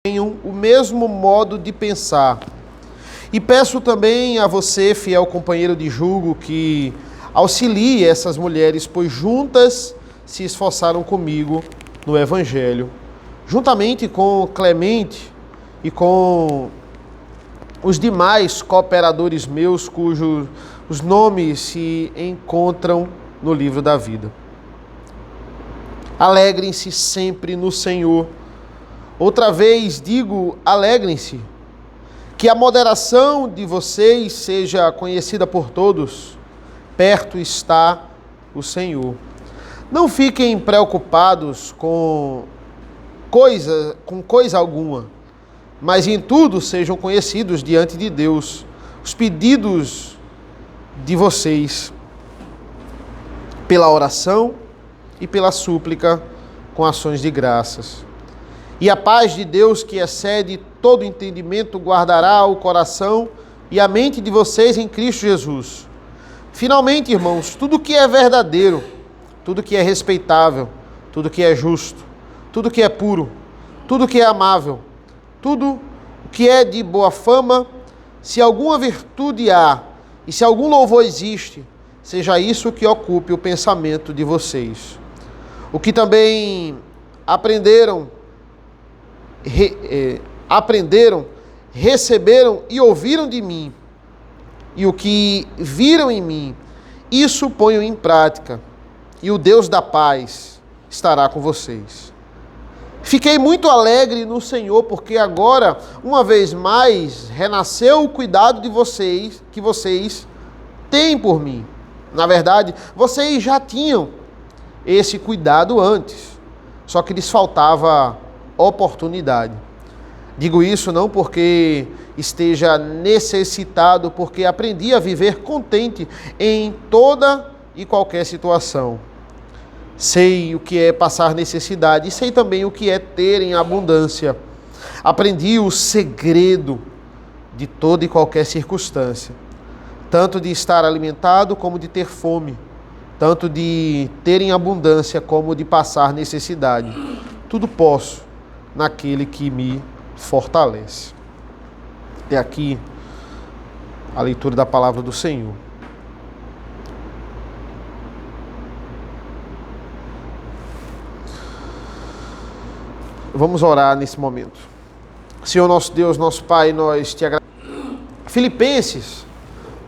tenham o mesmo modo de pensar. E peço também a você, fiel companheiro de julgo, que auxilie essas mulheres, pois juntas se esforçaram comigo no Evangelho, juntamente com Clemente e com os demais cooperadores meus, cujos os nomes se encontram no livro da vida. Alegrem-se sempre no Senhor. Outra vez digo, alegrem-se. Que a moderação de vocês seja conhecida por todos. Perto está o Senhor. Não fiquem preocupados com coisa alguma, mas em tudo sejam conhecidos diante de Deus os pedidos de vocês, pela oração e pela súplica com ações de graças. E a paz de Deus, que excede todo entendimento, guardará o coração e a mente de vocês em Cristo Jesus. Finalmente, irmãos, tudo que é verdadeiro, tudo que é respeitável, tudo que é justo, tudo que é puro, tudo que é amável, tudo que é de boa fama, se alguma virtude há e se algum louvor existe, seja isso que ocupe o pensamento de vocês. O que também aprenderam, receberam e ouviram de mim, e o que viram em mim, isso ponham em prática, e o Deus da paz estará com vocês. Fiquei muito alegre no Senhor, porque agora, uma vez mais, renasceu o cuidado de vocês, que vocês têm por mim. Na verdade, vocês já tinham esse cuidado antes, só que lhes faltava oportunidade. Digo isso não porque esteja necessitado, porque aprendi a viver contente em toda e qualquer situação. Sei o que é passar necessidade e sei também o que é ter em abundância. Aprendi o segredo de toda e qualquer circunstância, tanto de estar alimentado como de ter fome, tanto de ter em abundância como de passar necessidade. Tudo posso naquele que me fortalece. Até aqui a leitura da palavra do Senhor. Vamos orar nesse momento. Senhor nosso Deus, nosso Pai, nós te agradecemos. Filipenses,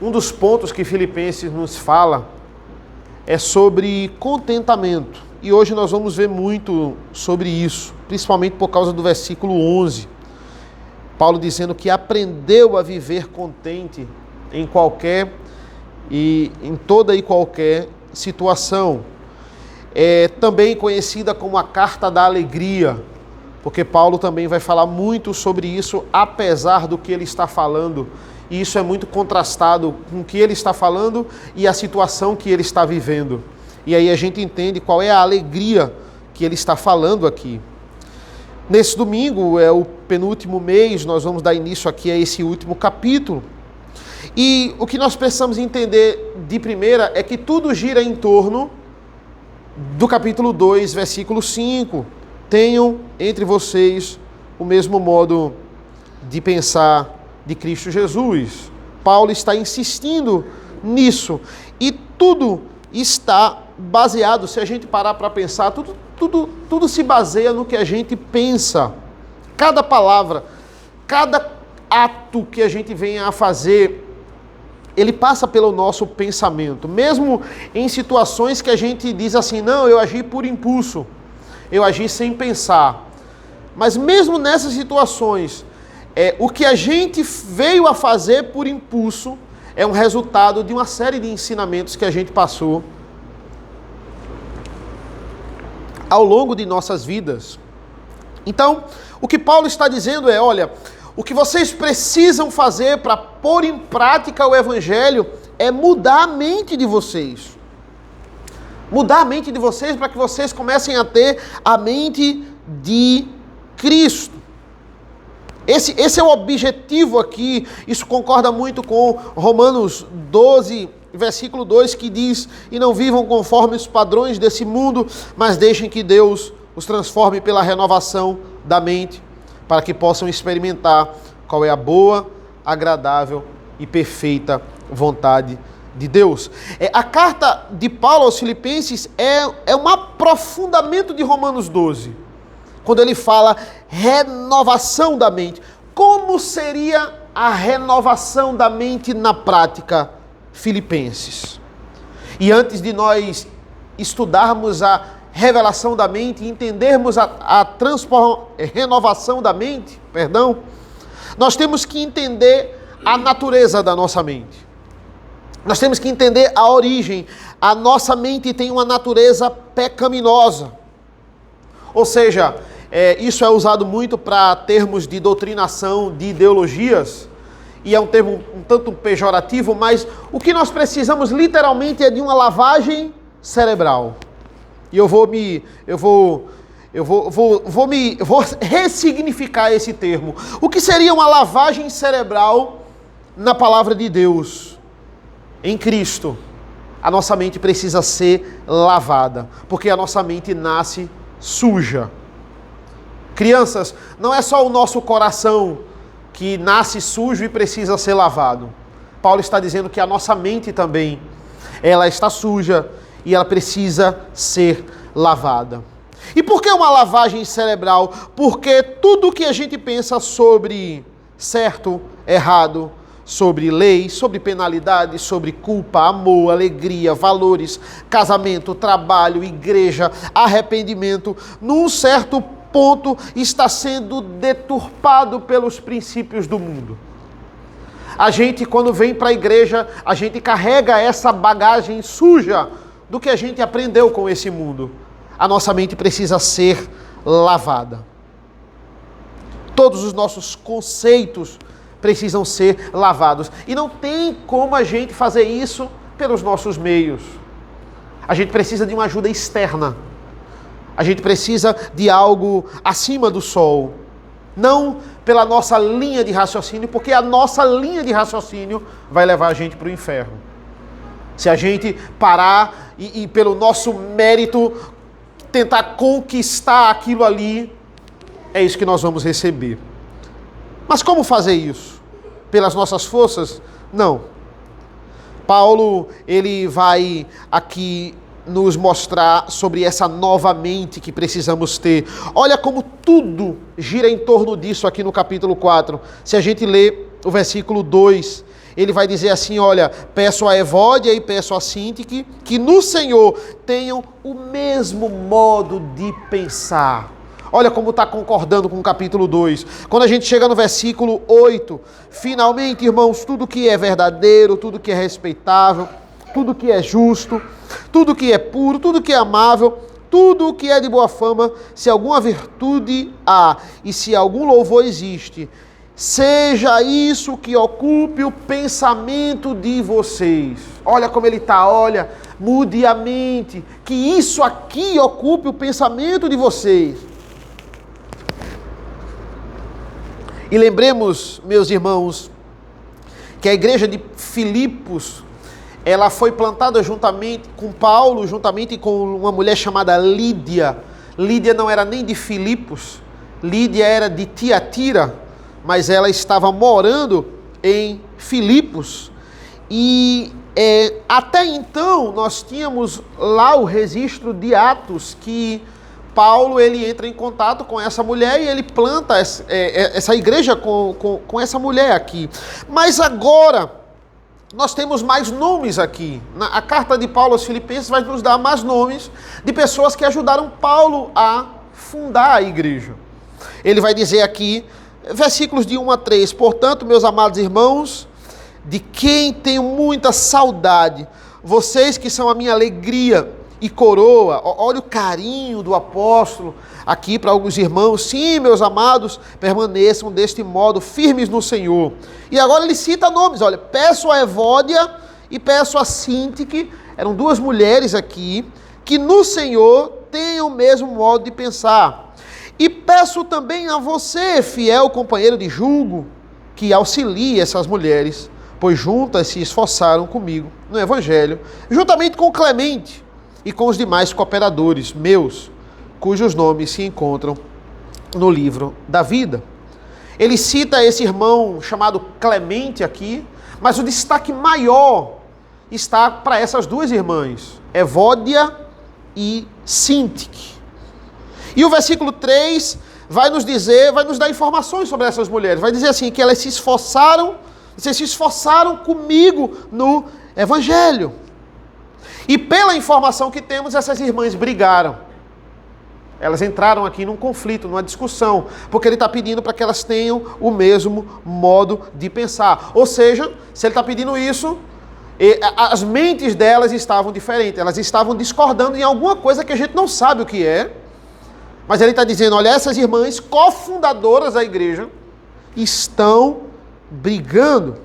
um dos pontos que Filipenses nos fala é sobre contentamento. E hoje nós vamos ver muito sobre isso, principalmente por causa do versículo 11. Paulo dizendo que aprendeu a viver contente em qualquer e em toda e qualquer situação. É também conhecida como a carta da alegria, porque Paulo também vai falar muito sobre isso, apesar do que ele está falando. E isso é muito contrastado com o que ele está falando e a situação que ele está vivendo. E aí a gente entende qual é a alegria que ele está falando aqui. Nesse domingo, é o penúltimo mês, nós vamos dar início aqui a esse último capítulo. E o que nós precisamos entender de primeira é que tudo gira em torno do capítulo 2, versículo 5. Tenham entre vocês o mesmo modo de pensar de Cristo Jesus. Paulo está insistindo nisso. E tudo está baseado, se a gente parar para pensar, tudo se baseia no que a gente pensa. Cada palavra, cada ato que a gente venha a fazer, ele passa pelo nosso pensamento. Mesmo em situações que a gente diz assim, não, eu agi por impulso, eu agi sem pensar. Mas mesmo nessas situações, o que a gente veio a fazer por impulso é um resultado de uma série de ensinamentos que a gente passou ao longo de nossas vidas. Então, o que Paulo está dizendo é, olha, o que vocês precisam fazer para pôr em prática o Evangelho é mudar a mente de vocês. Mudar a mente de vocês para que vocês comecem a ter a mente de Cristo. Esse é o objetivo aqui. Isso concorda muito com Romanos 12, versículo 2, que diz: e não vivam conforme os padrões desse mundo, mas deixem que Deus os transforme pela renovação da mente, para que possam experimentar qual é a boa, agradável e perfeita vontade de Deus. A carta de Paulo aos Filipenses é um aprofundamento de Romanos 12, quando ele fala renovação da mente. Como seria a renovação da mente na prática, Filipenses? E antes de nós estudarmos a revelação da mente e entendermos a renovação da mente, nós temos que entender a natureza da nossa mente. Nós temos que entender a origem. A nossa mente tem uma natureza pecaminosa. Ou seja, isso é usado muito para termos de doutrinação, de ideologias, e é um termo um tanto pejorativo, mas o que nós precisamos literalmente é de uma lavagem cerebral. E eu vou ressignificar esse termo. O que seria uma lavagem cerebral na palavra de Deus? Em Cristo, a nossa mente precisa ser lavada, porque a nossa mente nasce suja. Crianças, não é só o nosso coração que nasce sujo e precisa ser lavado. Paulo está dizendo que a nossa mente também, ela está suja e ela precisa ser lavada. E por que uma lavagem cerebral? Porque tudo que a gente pensa sobre certo, errado, sobre lei, sobre penalidade, sobre culpa, amor, alegria, valores, casamento, trabalho, igreja, arrependimento, num certo ponto está sendo deturpado pelos princípios do mundo. A gente, quando vem para a igreja, a gente carrega essa bagagem suja do que a gente aprendeu com esse mundo. A nossa mente precisa ser lavada. Todos os nossos conceitos precisam ser lavados. E não tem como a gente fazer isso pelos nossos meios. A gente precisa de uma ajuda externa. A gente precisa de algo acima do sol. Não pela nossa linha de raciocínio, porque a nossa linha de raciocínio vai levar a gente para o inferno. Se a gente parar e pelo nosso mérito tentar conquistar aquilo ali, é isso que nós vamos receber. Mas como fazer isso? Pelas nossas forças? Não. Paulo, ele vai aqui nos mostrar sobre essa nova mente que precisamos ter. Olha como tudo gira em torno disso aqui no capítulo 4. Se a gente ler o versículo 2, ele vai dizer assim, olha, peço a Evódia e peço a Sintique que no Senhor tenham o mesmo modo de pensar. Olha como está concordando com o capítulo 2. Quando a gente chega no versículo 8, finalmente, irmãos, tudo que é verdadeiro, tudo que é respeitável, tudo que é justo, tudo que é puro, tudo que é amável, tudo que é de boa fama, se alguma virtude há e se algum louvor existe, seja isso que ocupe o pensamento de vocês. Olha como ele está, olha, mude a mente, que isso aqui ocupe o pensamento de vocês. E lembremos, meus irmãos, que a igreja de Filipos, ela foi plantada juntamente com Paulo, juntamente com uma mulher chamada Lídia. Lídia não era nem de Filipos, Lídia era de Tiatira, mas ela estava morando em Filipos. E até então nós tínhamos lá o registro de Atos que Paulo ele entra em contato com essa mulher e ele planta essa igreja com essa mulher aqui. Mas agora nós temos mais nomes aqui. A carta de Paulo aos Filipenses vai nos dar mais nomes de pessoas que ajudaram Paulo a fundar a igreja. Ele vai dizer aqui, versículos de 1 a 3, portanto, meus amados irmãos, de quem tenho muita saudade, vocês que são a minha alegria e coroa, olha o carinho do apóstolo aqui para alguns irmãos. Sim, meus amados, permaneçam deste modo firmes no Senhor. E agora ele cita nomes, olha, peço a Evódia e peço a Sintique, eram duas mulheres aqui, que no Senhor tenham o mesmo modo de pensar. E peço também a você, fiel companheiro de julgo, que auxilie essas mulheres, pois juntas se esforçaram comigo no Evangelho, juntamente com Clemente, e com os demais cooperadores meus, cujos nomes se encontram no livro da vida. Ele cita esse irmão chamado Clemente aqui, mas o destaque maior está para essas duas irmãs, Evódia e Sintique. E o versículo 3 vai nos dar informações sobre essas mulheres. Vai dizer assim, que elas vocês se esforçaram comigo no Evangelho. E pela informação que temos, essas irmãs brigaram. Elas entraram aqui num conflito, numa discussão, porque ele está pedindo para que elas tenham o mesmo modo de pensar. Ou seja, se ele está pedindo isso, as mentes delas estavam diferentes, elas estavam discordando em alguma coisa que a gente não sabe o que é, mas ele está dizendo, olha, essas irmãs cofundadoras da igreja estão brigando.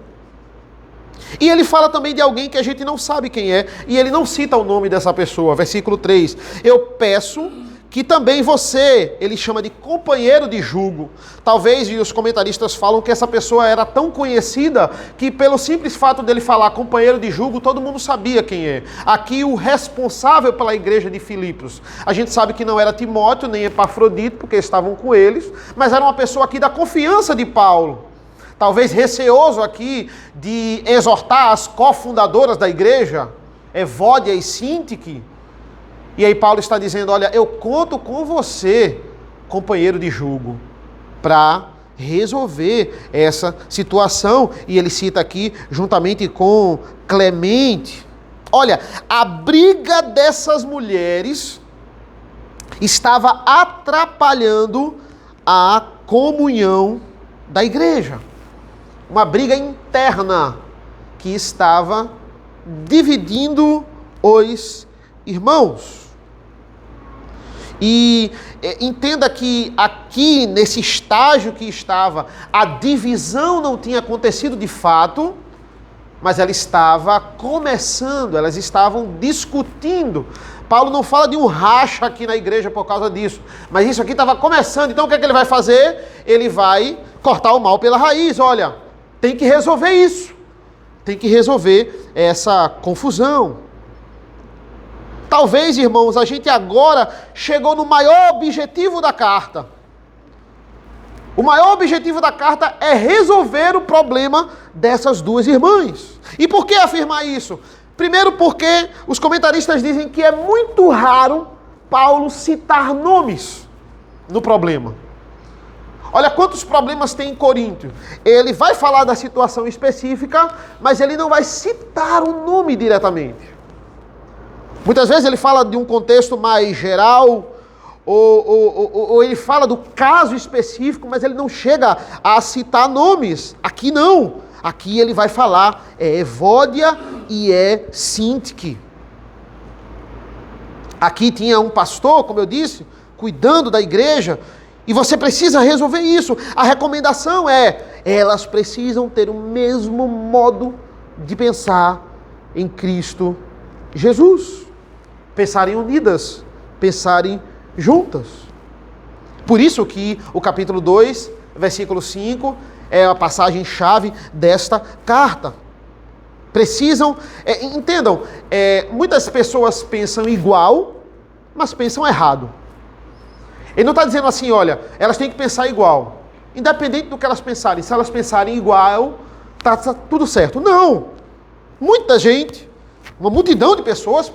E ele fala também de alguém que a gente não sabe quem é, e ele não cita o nome dessa pessoa. Versículo 3, eu peço que também você, ele chama de companheiro de jugo. Talvez, e os comentaristas falam que essa pessoa era tão conhecida que pelo simples fato dele falar companheiro de jugo, todo mundo sabia quem é. Aqui o responsável pela igreja de Filipos. A gente sabe que não era Timóteo nem Epafrodito, porque estavam com eles, mas era uma pessoa aqui da confiança de Paulo. Talvez receoso aqui de exortar as cofundadoras da igreja, Evódia e Sintique. E aí Paulo está dizendo, olha, eu conto com você, companheiro de jugo, para resolver essa situação. E ele cita aqui, juntamente com Clemente. Olha, a briga dessas mulheres estava atrapalhando a comunhão da igreja. Uma briga interna que estava dividindo os irmãos. E entenda que aqui, nesse estágio que estava, a divisão não tinha acontecido de fato, mas ela estava começando, elas estavam discutindo. Paulo não fala de um racha aqui na igreja por causa disso, mas isso aqui estava começando. Então o que é que ele vai fazer? Ele vai cortar o mal pela raiz. Olha, tem que resolver isso, tem que resolver essa confusão. Talvez, irmãos, a gente agora chegou no maior objetivo da carta. O maior objetivo da carta é resolver o problema dessas duas irmãs. E por que afirmar isso? Primeiro porque os comentaristas dizem que é muito raro Paulo citar nomes no problema. Olha quantos problemas tem em Corinto. Ele vai falar da situação específica, mas ele não vai citar o nome diretamente. Muitas vezes ele fala de um contexto mais geral, ou ele fala do caso específico, mas ele não chega a citar nomes. Aqui não. Aqui ele vai falar, é Evódia e é Sintique. Aqui tinha um pastor, como eu disse, cuidando da igreja, e você precisa resolver isso. A recomendação é, elas precisam ter o mesmo modo de pensar em Cristo Jesus. Pensarem unidas, pensarem juntas. Por isso que o capítulo 2, versículo 5, é a passagem-chave desta carta. Precisam, entendam, muitas pessoas pensam igual, mas pensam errado. Ele não está dizendo assim, olha, elas têm que pensar igual. Independente do que elas pensarem, se elas pensarem igual, está tudo certo. Não! Muita gente, uma multidão de pessoas,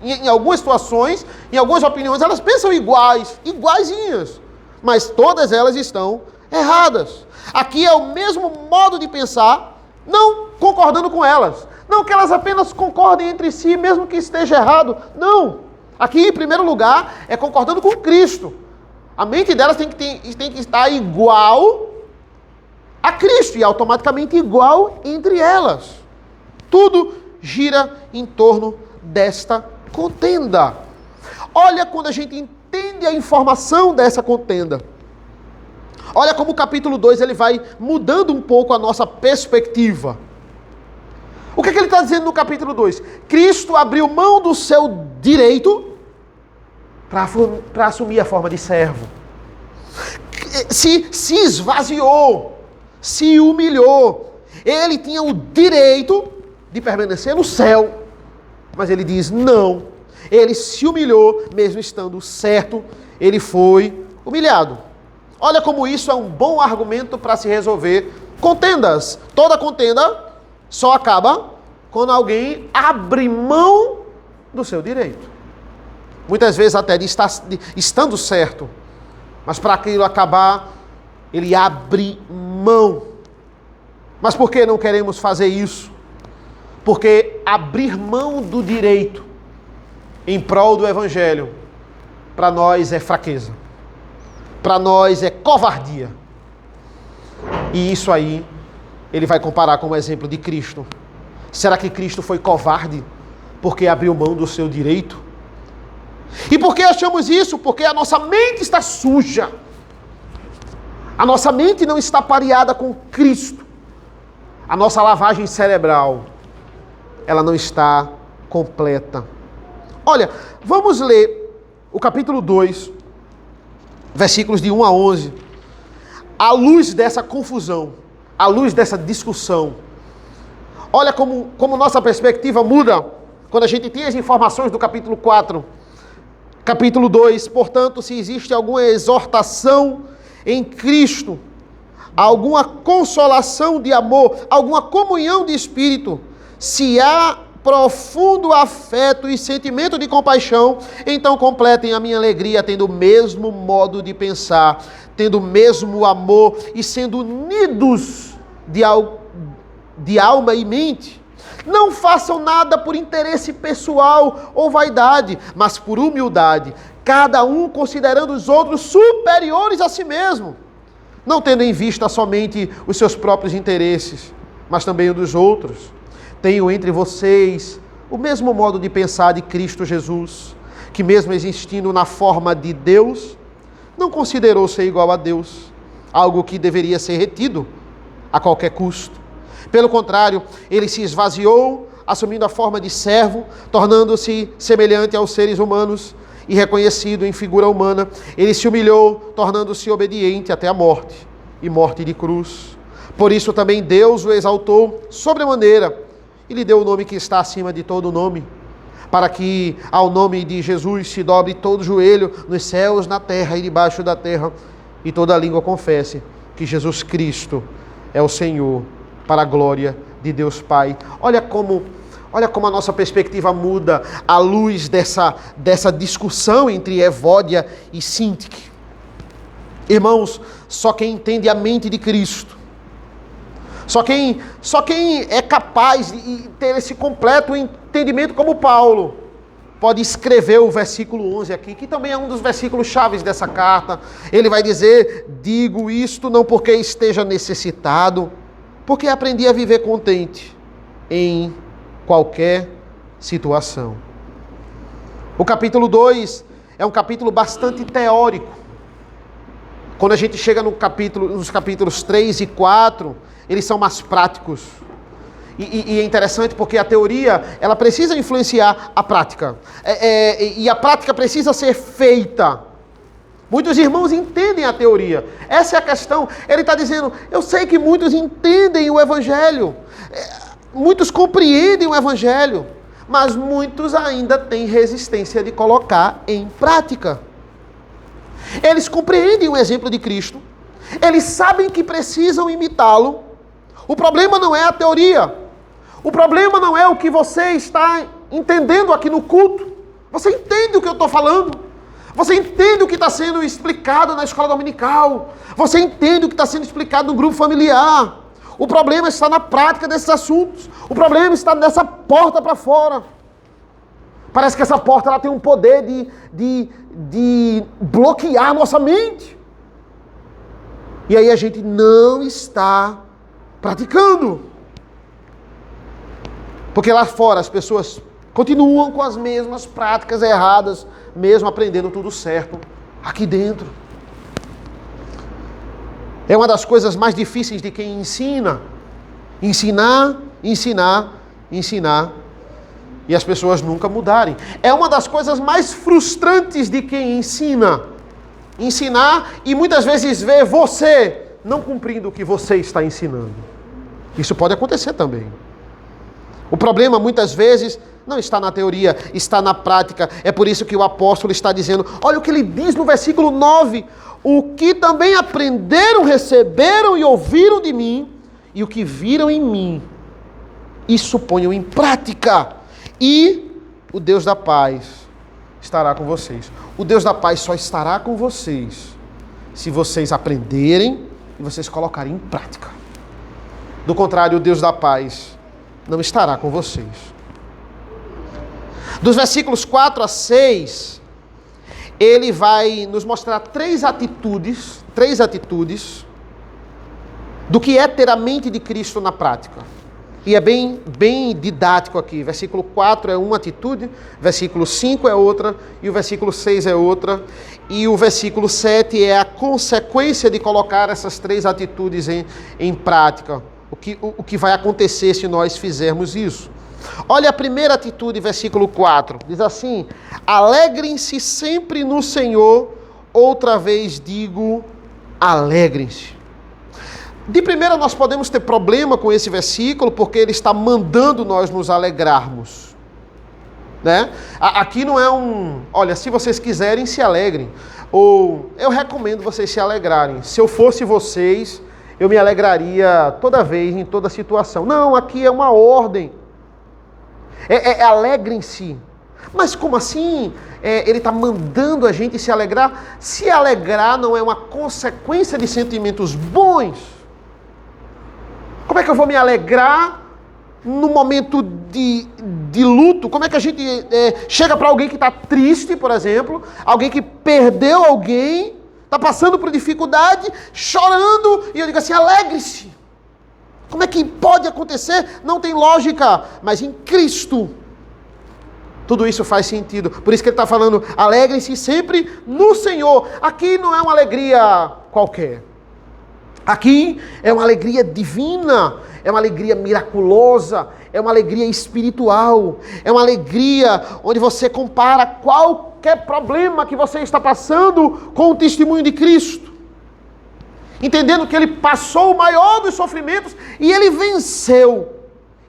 em algumas situações, em algumas opiniões, elas pensam iguaizinhas, mas todas elas estão erradas. Aqui é o mesmo modo de pensar, não concordando com elas. Não que elas apenas concordem entre si, mesmo que esteja errado. Não. Aqui, em primeiro lugar, é concordando com Cristo. A mente delas tem que estar igual a Cristo e automaticamente igual entre elas. Tudo gira em torno desta contenda. Olha quando a gente entende a informação dessa contenda. Olha como o capítulo 2 ele vai mudando um pouco a nossa perspectiva. O que é que ele está dizendo no capítulo 2? Cristo abriu mão do seu direito para assumir a forma de servo. Se esvaziou, se humilhou. Ele tinha o direito de permanecer no céu. Mas ele diz não. Ele se humilhou, mesmo estando certo, ele foi humilhado. Olha como isso é um bom argumento para se resolver contendas. Toda contenda só acaba quando alguém abre mão do seu direito. Muitas vezes até estando certo, mas para aquilo acabar, ele abre mão. Mas por que não queremos fazer isso? Porque abrir mão do direito em prol do Evangelho, para nós é fraqueza. Para nós é covardia. E isso aí, ele vai comparar com o exemplo de Cristo. Será que Cristo foi covarde porque abriu mão do seu direito? E por que achamos isso? Porque a nossa mente está suja. A nossa mente não está pareada com Cristo. A nossa lavagem cerebral, ela não está completa. Olha, vamos ler o capítulo 2, versículos de 1 a 11. À luz dessa confusão, à luz dessa discussão. Olha como nossa perspectiva muda quando a gente tem as informações do capítulo 4. Capítulo 2, portanto, se existe alguma exortação em Cristo, alguma consolação de amor, alguma comunhão de espírito, se há profundo afeto e sentimento de compaixão, então completem a minha alegria, tendo o mesmo modo de pensar, tendo o mesmo amor e sendo unidos de alma e mente. Não façam nada por interesse pessoal ou vaidade, mas por humildade, cada um considerando os outros superiores a si mesmo, não tendo em vista somente os seus próprios interesses, mas também o dos outros. Tenho entre vocês o mesmo modo de pensar de Cristo Jesus, que mesmo existindo na forma de Deus, não considerou ser igual a Deus, algo que deveria ser retido a qualquer custo. Pelo contrário, ele se esvaziou, assumindo a forma de servo, tornando-se semelhante aos seres humanos e reconhecido em figura humana. Ele se humilhou, tornando-se obediente até a morte, e morte de cruz. Por isso também Deus o exaltou sobremaneira e lhe deu o nome que está acima de todo nome, para que ao nome de Jesus se dobre todo joelho nos céus, na terra e debaixo da terra, e toda língua confesse que Jesus Cristo é o Senhor, para a glória de Deus Pai. Olha como a nossa perspectiva muda à luz dessa discussão entre Evódia e Sintique. Irmãos, só quem entende a mente de Cristo, só quem é capaz de ter esse completo entendimento como Paulo, pode escrever o versículo 11 aqui, que também é um dos versículos chaves dessa carta. Ele vai dizer: digo isto não porque esteja necessitado, porque aprendi a viver contente em qualquer situação. O capítulo 2 é um capítulo bastante teórico. Quando a gente chega nos capítulos 3 e 4, eles são mais práticos. E é interessante porque a teoria, ela precisa influenciar a prática. E a prática precisa ser feita. Muitos irmãos entendem a teoria. Essa é a questão. Ele está dizendo, eu sei que muitos entendem o Evangelho. Muitos compreendem o Evangelho. Mas muitos ainda têm resistência de colocar em prática. Eles compreendem o exemplo de Cristo. Eles sabem que precisam imitá-lo. O problema não é a teoria. O problema não é o que você está entendendo aqui no culto. Você entende o que eu estou falando. Você entende o que está sendo explicado na escola dominical. Você entende o que está sendo explicado no grupo familiar. O problema está na prática desses assuntos. O problema está nessa porta para fora. Parece que essa porta ela tem um poder de bloquear a nossa mente. E aí a gente não está praticando. Porque lá fora as pessoas continuam com as mesmas práticas erradas, mesmo aprendendo tudo certo aqui dentro. É uma das coisas mais difíceis de quem ensina. Ensinar, e as pessoas nunca mudarem. É uma das coisas mais frustrantes de quem ensina. Ensinar e muitas vezes ver você não cumprindo o que você está ensinando. Isso pode acontecer também. O problema, muitas vezes, não está na teoria, está na prática. É por isso que o apóstolo está dizendo, olha o que ele diz no versículo 9, o que também aprenderam, receberam e ouviram de mim, e o que viram em mim, isso ponham em prática. E o Deus da paz estará com vocês. O Deus da paz só estará com vocês se vocês aprenderem e vocês colocarem em prática. Do contrário, o Deus da paz não estará com vocês. Dos versículos 4 a 6, ele vai nos mostrar três atitudes do que é ter a mente de Cristo na prática. E é bem didático aqui. Versículo 4 é uma atitude, versículo 5 é outra, e o versículo 6 é outra, e o versículo 7 é a consequência de colocar essas três atitudes em prática. O que vai acontecer se nós fizermos isso. Olha a primeira atitude, versículo 4. Diz assim, alegrem-se sempre no Senhor, outra vez digo, alegrem-se. De primeira, nós podemos ter problema com esse versículo, porque ele está mandando nós nos alegrarmos. Né? Aqui não é olha, se vocês quiserem, se alegrem. Ou, eu recomendo vocês se alegrarem. Se eu fosse vocês, eu me alegraria toda vez, em toda situação. Não, aqui é uma ordem. Alegrem-se. Mas como assim? Ele está mandando a gente se alegrar? Se alegrar não é uma consequência de sentimentos bons. Como é que eu vou me alegrar no momento de luto? Como é que a gente chega para alguém que está triste, por exemplo, alguém que perdeu alguém, está passando por dificuldade, chorando, e eu digo assim, alegre-se. Como é que pode acontecer? Não tem lógica, mas em Cristo tudo isso faz sentido. Por isso que ele está falando, alegrem-se sempre no Senhor. Aqui não é uma alegria qualquer. Aqui é uma alegria divina, é uma alegria miraculosa, é uma alegria espiritual, é uma alegria onde você compara qualquer problema que você está passando com o testemunho de Cristo. Entendendo que ele passou o maior dos sofrimentos e ele venceu.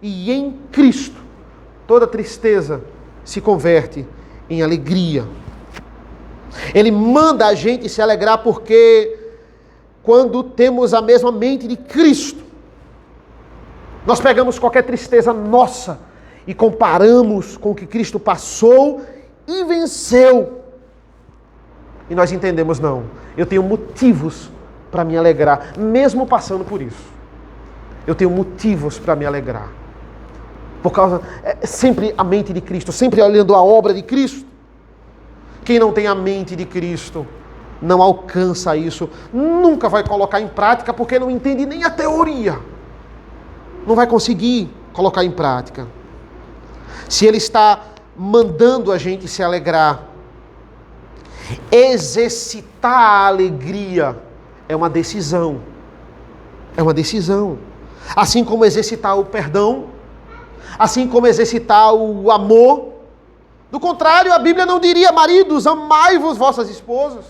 E em Cristo, toda tristeza se converte em alegria. Ele manda a gente se alegrar porque quando temos a mesma mente de Cristo, nós pegamos qualquer tristeza nossa e comparamos com o que Cristo passou e venceu. E nós entendemos, não, eu tenho motivos para me alegrar, mesmo passando por isso. Eu tenho motivos para me alegrar. Por causa, sempre a mente de Cristo, sempre olhando a obra de Cristo. Quem não tem a mente de Cristo não alcança isso, nunca vai colocar em prática, porque não entende nem a teoria. Não vai conseguir colocar em prática. Se ele está mandando a gente se alegrar, exercitar a alegria é uma decisão. É uma decisão. Assim como exercitar o perdão, assim como exercitar o amor. Do contrário, a Bíblia não diria, maridos, amai-vos vossas esposas.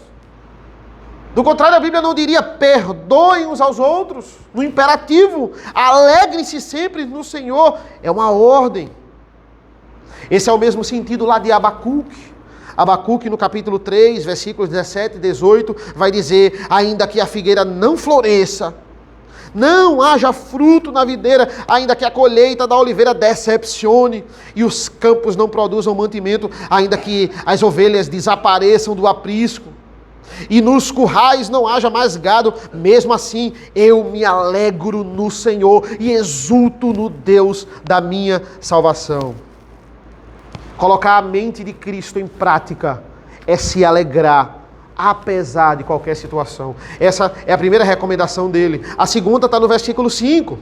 Do contrário, a Bíblia não diria, perdoem uns aos outros. No imperativo, alegrem-se sempre no Senhor. É uma ordem. Esse é o mesmo sentido lá de Abacuque. Abacuque, no capítulo 3, versículos 17 e 18, vai dizer, ainda que a figueira não floresça, não haja fruto na videira, ainda que a colheita da oliveira decepcione, e os campos não produzam mantimento, ainda que as ovelhas desapareçam do aprisco, e nos currais não haja mais gado, mesmo assim eu me alegro no Senhor e exulto no Deus da minha salvação. Colocar a mente de Cristo em prática é se alegrar, apesar de qualquer situação. Essa é a primeira recomendação dele. A segunda está no versículo 5.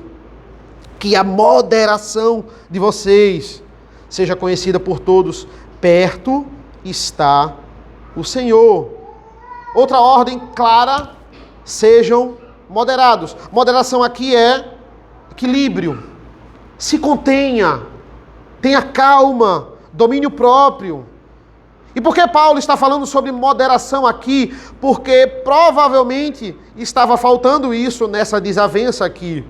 Que a moderação de vocês seja conhecida por todos. Perto está o Senhor. Outra ordem clara, sejam moderados. Moderação aqui é equilíbrio. Se contenha, tenha calma, domínio próprio. E por que Paulo está falando sobre moderação aqui? Porque provavelmente estava faltando isso nessa desavença aqui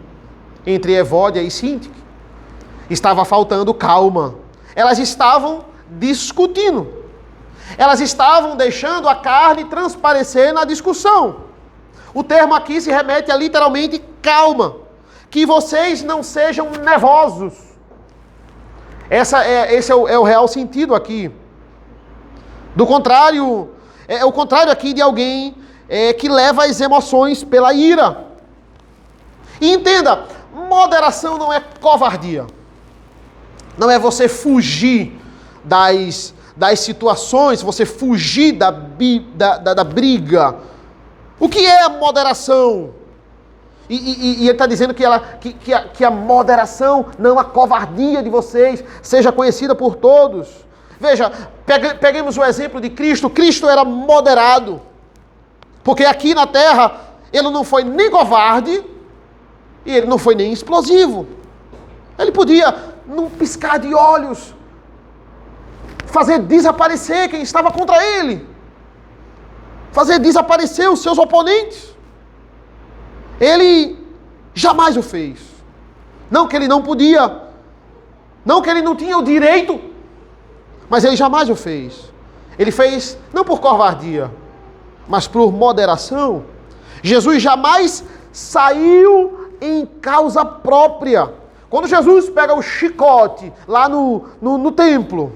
entre Evódia e Síntique. Estava faltando calma. Elas estavam discutindo. Elas estavam deixando a carne transparecer na discussão. O termo aqui se remete a literalmente calma. Que vocês não sejam nervosos. Esse é o real sentido aqui. Do contrário, é o contrário aqui de alguém que leva as emoções pela ira. E entenda, moderação não é covardia. Não é você fugir das situações, você fugir da briga. O que é a moderação? E ele está dizendo que a moderação, não a covardia de vocês, seja conhecida por todos. Veja, peguemos o exemplo de Cristo. Cristo era moderado. Porque aqui na terra, ele não foi nem covarde, e ele não foi nem explosivo. Ele podia, num piscar de olhos, fazer desaparecer quem estava contra ele. Fazer desaparecer os seus oponentes. Ele jamais o fez. Não que ele não podia, não que ele não tinha o direito, mas ele jamais o fez. Ele fez não por covardia, mas por moderação. Jesus jamais saiu em causa própria. Quando Jesus pega o chicote lá no templo,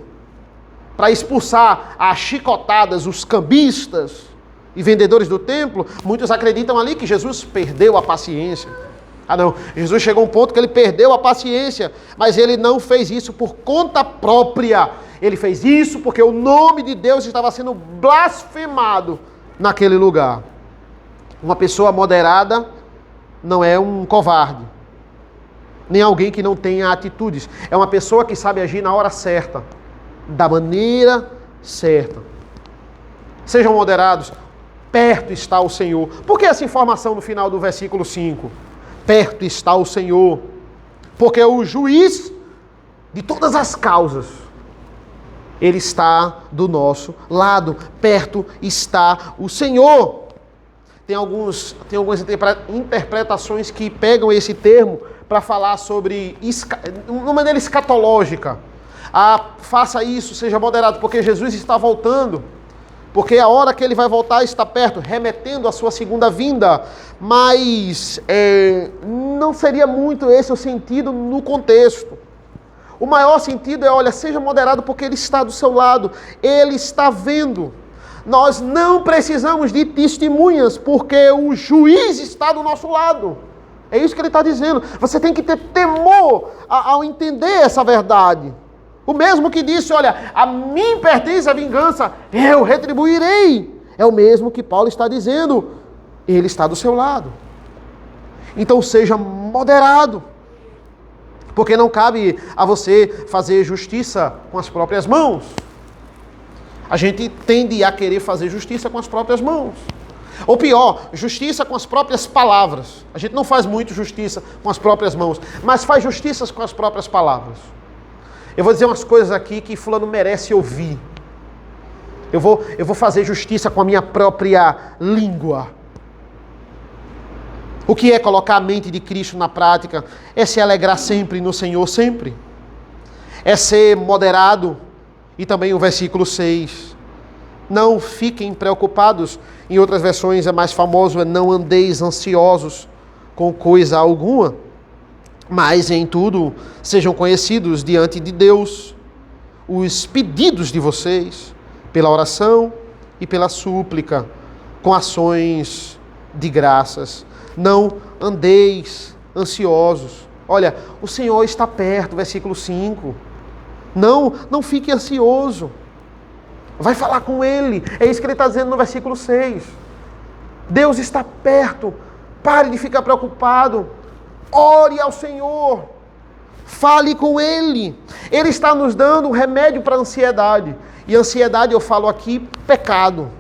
para expulsar as chicotadas, os cambistas e vendedores do templo, muitos acreditam ali que Jesus perdeu a paciência. Ah não, Jesus chegou a um ponto que ele perdeu a paciência, mas ele não fez isso por conta própria. Ele fez isso porque o nome de Deus estava sendo blasfemado naquele lugar. Uma pessoa moderada não é um covarde, nem alguém que não tenha atitudes. É uma pessoa que sabe agir na hora certa, da maneira certa. Sejam moderados. Perto está o Senhor. Por que essa informação no final do versículo 5? Perto está o Senhor. Porque o juiz de todas as causas, ele está do nosso lado. Perto está o Senhor. Tem algumas interpretações que pegam esse termo para falar sobre, uma maneira escatológica. Faça isso, seja moderado, porque Jesus está voltando. Porque a hora que ele vai voltar está perto, remetendo à sua segunda vinda. Mas não seria muito esse o sentido no contexto. O maior sentido é, olha, seja moderado porque ele está do seu lado. Ele está vendo. Nós não precisamos de testemunhas porque o juiz está do nosso lado. É isso que ele está dizendo. Você tem que ter temor ao entender essa verdade. O mesmo que disse, olha, a mim pertence a vingança, eu retribuirei. É o mesmo que Paulo está dizendo. Ele está do seu lado. Então seja moderado. Porque não cabe a você fazer justiça com as próprias mãos. A gente tende a querer fazer justiça com as próprias mãos. Ou pior, justiça com as próprias palavras. A gente não faz muito justiça com as próprias mãos, mas faz justiça com as próprias palavras. Eu vou dizer umas coisas aqui que fulano merece ouvir. Eu vou fazer justiça com a minha própria língua. O que é colocar a mente de Cristo na prática? É se alegrar sempre no Senhor, sempre. É ser moderado. E também o versículo 6. Não fiquem preocupados. Em outras versões é mais famoso, não andeis ansiosos com coisa alguma. Mas em tudo sejam conhecidos diante de Deus os pedidos de vocês, pela oração e pela súplica, com ações de graças. Não andeis ansiosos. Olha, o Senhor está perto, versículo 5. Não fique ansioso. Vai falar com Ele. É isso que Ele está dizendo no versículo 6. Deus está perto. Pare de ficar preocupado. Ore ao Senhor. Fale com Ele. Ele está nos dando um remédio para a ansiedade. E ansiedade, eu falo aqui, pecado.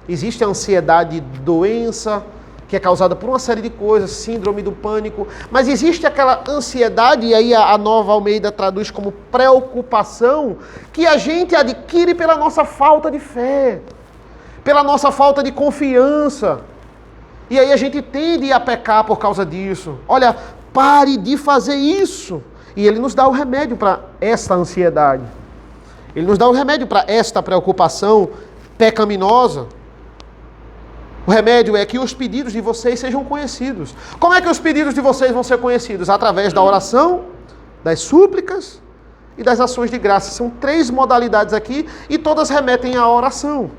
Existe a ansiedade doença, que é causada por uma série de coisas, síndrome do pânico. Mas existe aquela ansiedade, e aí a Nova Almeida traduz como preocupação, que a gente adquire pela nossa falta de fé, pela nossa falta de confiança. E aí a gente tende a pecar por causa disso. Olha, pare de fazer isso. E Ele nos dá o remédio para esta ansiedade. Ele nos dá o remédio para esta preocupação pecaminosa. O remédio é que os pedidos de vocês sejam conhecidos. Como é que os pedidos de vocês vão ser conhecidos? Através da oração, das súplicas e das ações de graça. São 3 modalidades aqui e todas remetem à oração.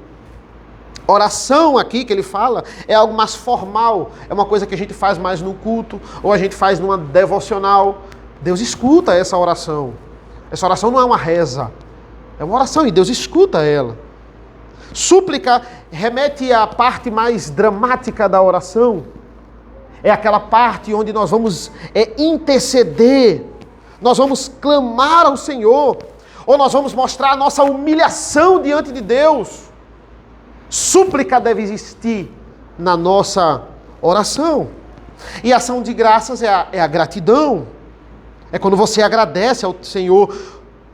Oração aqui que ele fala é algo mais formal, é uma coisa que a gente faz mais no culto ou a gente faz numa devocional. Deus escuta essa oração. Essa oração não é uma reza, é uma oração e Deus escuta ela. Súplica remete à parte mais dramática da oração. É aquela parte onde nós vamos interceder, nós vamos clamar ao Senhor, ou nós vamos mostrar a nossa humilhação diante de Deus. Súplica deve existir na nossa oração. E a ação de graças é a gratidão. É quando você agradece ao Senhor.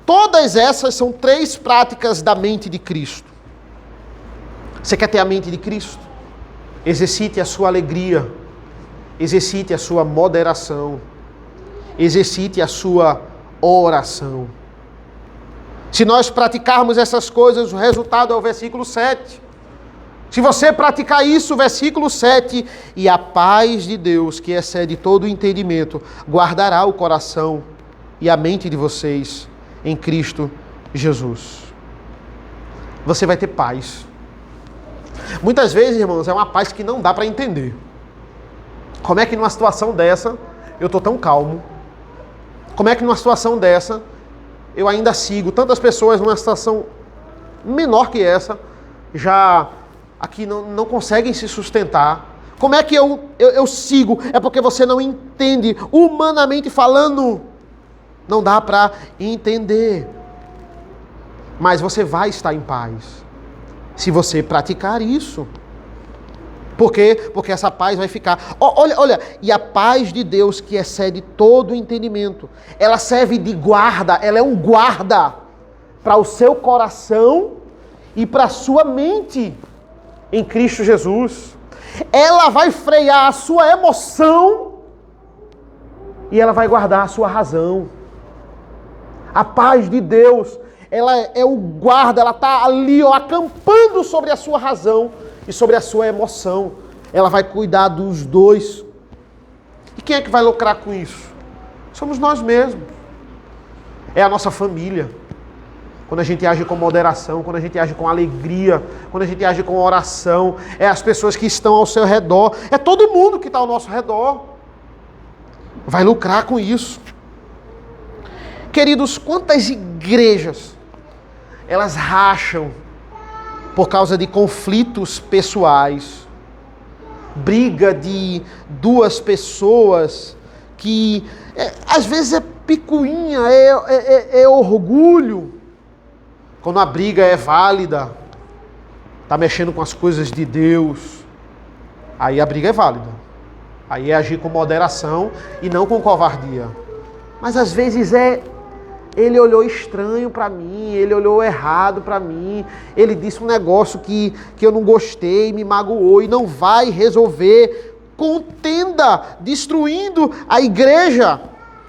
Todas essas são 3 práticas da mente de Cristo. Você quer ter a mente de Cristo? Exercite a sua alegria. Exercite a sua moderação. Exercite a sua oração. Se nós praticarmos essas coisas, o resultado é o versículo 7. Se você praticar isso, versículo 7, e a paz de Deus, que excede todo o entendimento, guardará o coração e a mente de vocês em Cristo Jesus. Você vai ter paz. Muitas vezes, irmãos, é uma paz que não dá para entender. Como é que numa situação dessa eu estou tão calmo? Como é que numa situação dessa eu ainda sigo? Tantas pessoas numa situação menor que essa já aqui não conseguem se sustentar. Como é que eu sigo? É porque você não entende. Humanamente falando, não dá para entender. Mas você vai estar em paz se você praticar isso. Por quê? Porque essa paz vai ficar. Olha, e a paz de Deus que excede todo o entendimento, ela serve de guarda, ela é um guarda para o seu coração e para a sua mente em Cristo Jesus. Ela vai frear a sua emoção e ela vai guardar a sua razão. A paz de Deus, ela é o guarda, ela está ali, acampando sobre a sua razão e sobre a sua emoção. Ela vai cuidar dos dois. E quem é que vai lucrar com isso? Somos nós mesmos. É a nossa família. Quando a gente age com moderação, quando a gente age com alegria, quando a gente age com oração, é as pessoas que estão ao seu redor, é todo mundo que está ao nosso redor. Vai lucrar com isso. Queridos, quantas igrejas elas racham por causa de conflitos pessoais, briga de 2 pessoas que às vezes é picuinha, é orgulho. Quando a briga é válida, está mexendo com as coisas de Deus, aí a briga é válida. Aí é agir com moderação e não com covardia. Mas às vezes ele olhou estranho para mim, ele olhou errado para mim, ele disse um negócio que eu não gostei, me magoou e não vai resolver. Contenda, destruindo a igreja.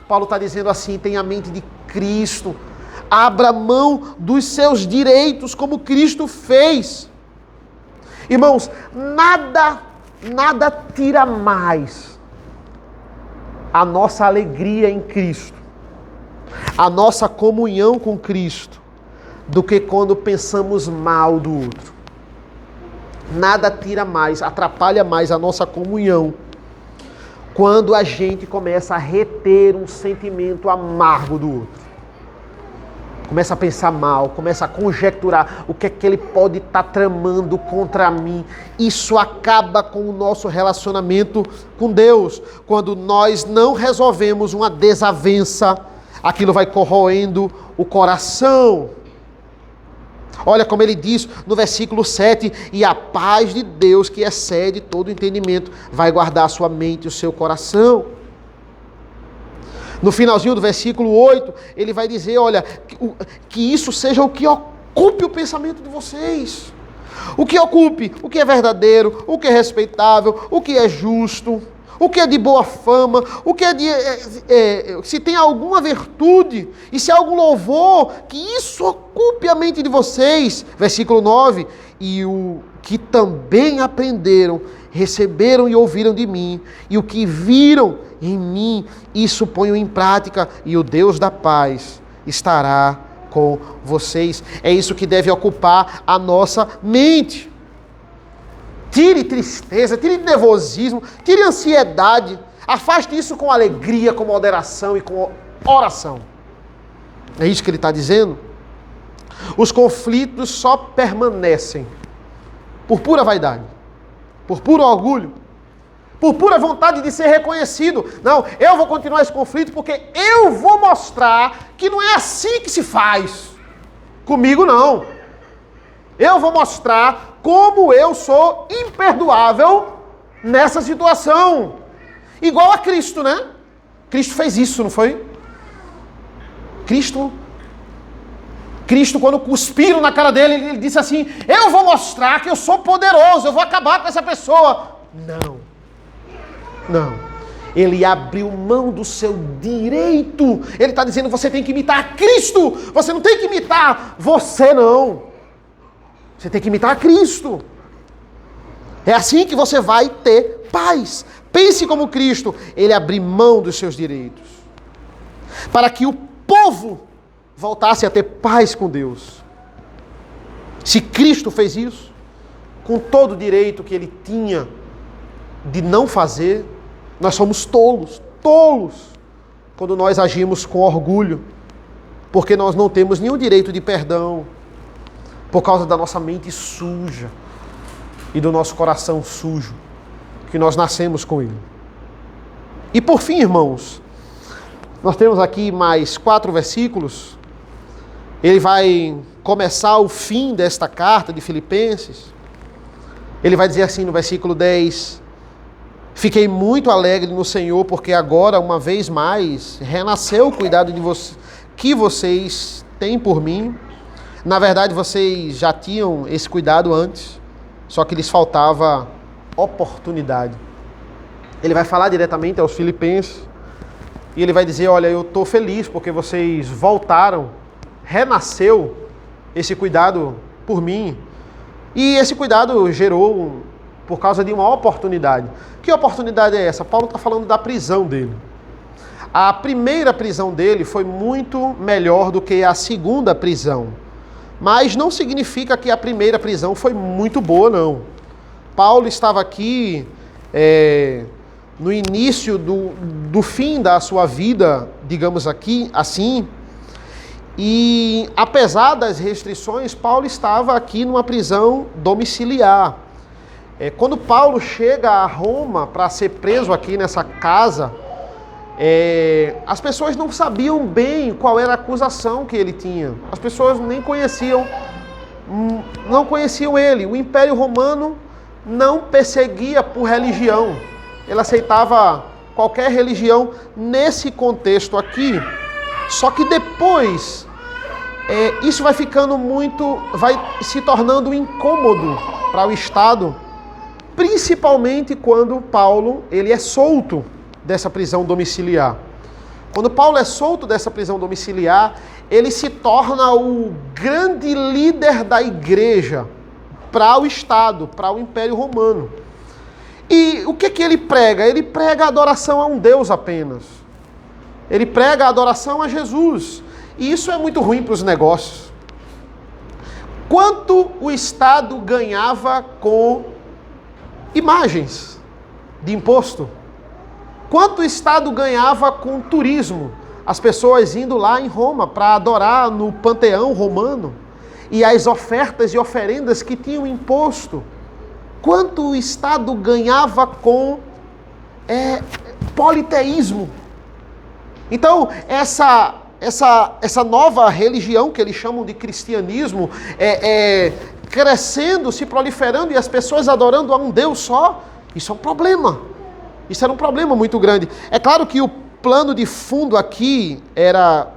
Paulo está dizendo assim, tem a mente de Cristo. Abra mão dos seus direitos como Cristo fez. Irmãos, nada tira mais a nossa alegria em Cristo, a nossa comunhão com Cristo, do que quando pensamos mal do outro. Nada tira mais, atrapalha mais a nossa comunhão quando a gente começa a reter um sentimento amargo do outro. Começa a pensar mal, começa a conjecturar o que é que ele pode estar tramando contra mim. Isso acaba com o nosso relacionamento com Deus. Quando nós não resolvemos uma desavença, aquilo vai corroendo o coração. Olha como ele diz no versículo 7, e a paz de Deus que excede todo entendimento vai guardar a sua mente e o seu coração. No finalzinho do versículo 8, ele vai dizer, olha, que isso seja o que ocupe o pensamento de vocês. O que ocupe, o que é verdadeiro, o que é respeitável, o que é justo, o que é de boa fama, o que é de... se tem alguma virtude e se há algum louvor, que isso ocupe a mente de vocês. Versículo 9. E o que também aprenderam, receberam e ouviram de mim, e o que viram em mim, isso ponham em prática, e o Deus da paz estará com vocês. É isso que deve ocupar a nossa mente. Tire tristeza, tire nervosismo, tire ansiedade. Afaste isso com alegria, com moderação e com oração. É isso que ele está dizendo. Os conflitos só permanecem por pura vaidade, por puro orgulho, por pura vontade de ser reconhecido. Não, eu vou continuar esse conflito porque eu vou mostrar que não é assim que se faz. Comigo não. Eu vou mostrar como eu sou imperdoável nessa situação. Igual a Cristo, né? Cristo fez isso, não foi? Cristo, quando cuspiram na cara dele, ele disse assim: eu vou mostrar que eu sou poderoso, eu vou acabar com essa pessoa. Não. Ele abriu mão do seu direito. Ele está dizendo: você tem que imitar Cristo. Você não tem que imitar você, não. Você tem que imitar Cristo. É assim que você vai ter paz. Pense como Cristo. Ele abriu mão dos seus direitos, para que o povo voltasse a ter paz com Deus. Se Cristo fez isso, com todo o direito que ele tinha de não fazer, nós somos tolos, quando nós agimos com orgulho, porque nós não temos nenhum direito de perdão, por causa da nossa mente suja e do nosso coração sujo, que nós nascemos com ele. E por fim, irmãos, nós temos aqui mais 4 versículos. Ele vai começar o fim desta carta de Filipenses. Ele vai dizer assim no versículo 10: fiquei muito alegre no Senhor, porque agora, uma vez mais, renasceu o cuidado que vocês têm por mim. Na verdade, vocês já tinham esse cuidado antes, só que lhes faltava oportunidade. Ele vai falar diretamente aos filipenses e ele vai dizer: olha, eu estou feliz porque vocês voltaram, renasceu esse cuidado por mim. E esse cuidado gerou por causa de uma oportunidade. Que oportunidade é essa? Paulo está falando da prisão dele. A primeira prisão dele foi muito melhor do que a segunda prisão. Mas não significa que a primeira prisão foi muito boa, não. Paulo estava aqui no início do fim da sua vida, digamos aqui, assim. E apesar das restrições, Paulo estava aqui numa prisão domiciliar. Quando Paulo chega a Roma para ser preso aqui nessa casa, as pessoas não sabiam bem qual era a acusação que ele tinha. As pessoas nem conheciam, não conheciam ele. O Império Romano não perseguia por religião. Ele aceitava qualquer religião nesse contexto aqui. Só que depois, isso vai se tornando incômodo para o Estado, principalmente quando Paulo ele é solto dessa prisão domiciliar. Quando Paulo é solto dessa prisão domiciliar, ele se torna o grande líder da igreja para o Estado, para o Império Romano. E o que ele prega? Ele prega a adoração a um Deus apenas. Ele prega a adoração a Jesus. E isso é muito ruim para os negócios. Quanto o Estado ganhava com imagens de imposto? Quanto o Estado ganhava com turismo? As pessoas indo lá em Roma para adorar no panteão romano. E as ofertas e oferendas que tinham imposto. Quanto o Estado ganhava com politeísmo? Então, essa nova religião que eles chamam de cristianismo crescendo, se proliferando e as pessoas adorando a um Deus só, isso é um problema. Isso era um problema muito grande. É claro que o plano de fundo aqui era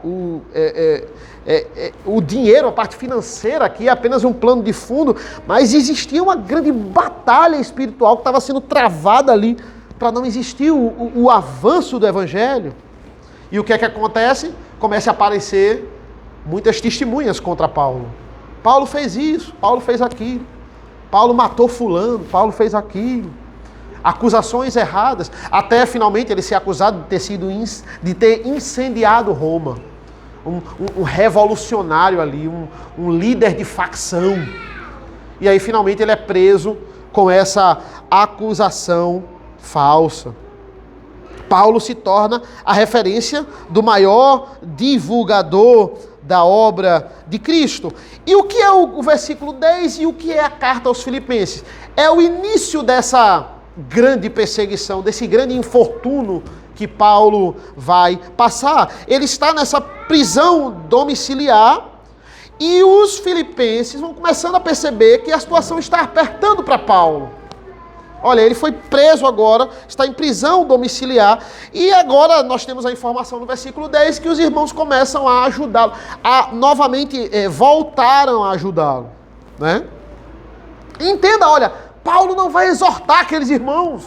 o dinheiro, a parte financeira aqui é apenas um plano de fundo, mas existia uma grande batalha espiritual que estava sendo travada ali para não existir o avanço do evangelho. E o que é que acontece? Começa a aparecer muitas testemunhas contra Paulo. Paulo fez isso, Paulo fez aquilo. Paulo matou fulano, Paulo fez aquilo. Acusações erradas, até finalmente ele ser acusado de ter incendiado Roma. Um revolucionário ali, um líder de facção. E aí finalmente ele é preso com essa acusação falsa. Paulo se torna a referência do maior divulgador da obra de Cristo. E o que é o versículo 10 e o que é a carta aos Filipenses? É o início dessa grande perseguição, desse grande infortúnio que Paulo vai passar. Ele está nessa prisão domiciliar e os filipenses vão começando a perceber que a situação está apertando para Paulo. Olha, ele foi preso agora, está em prisão domiciliar, e agora nós temos a informação no versículo 10 que os irmãos começam a ajudá-lo, novamente voltaram a ajudá-lo, né? Entenda, olha, Paulo não vai exortar aqueles irmãos.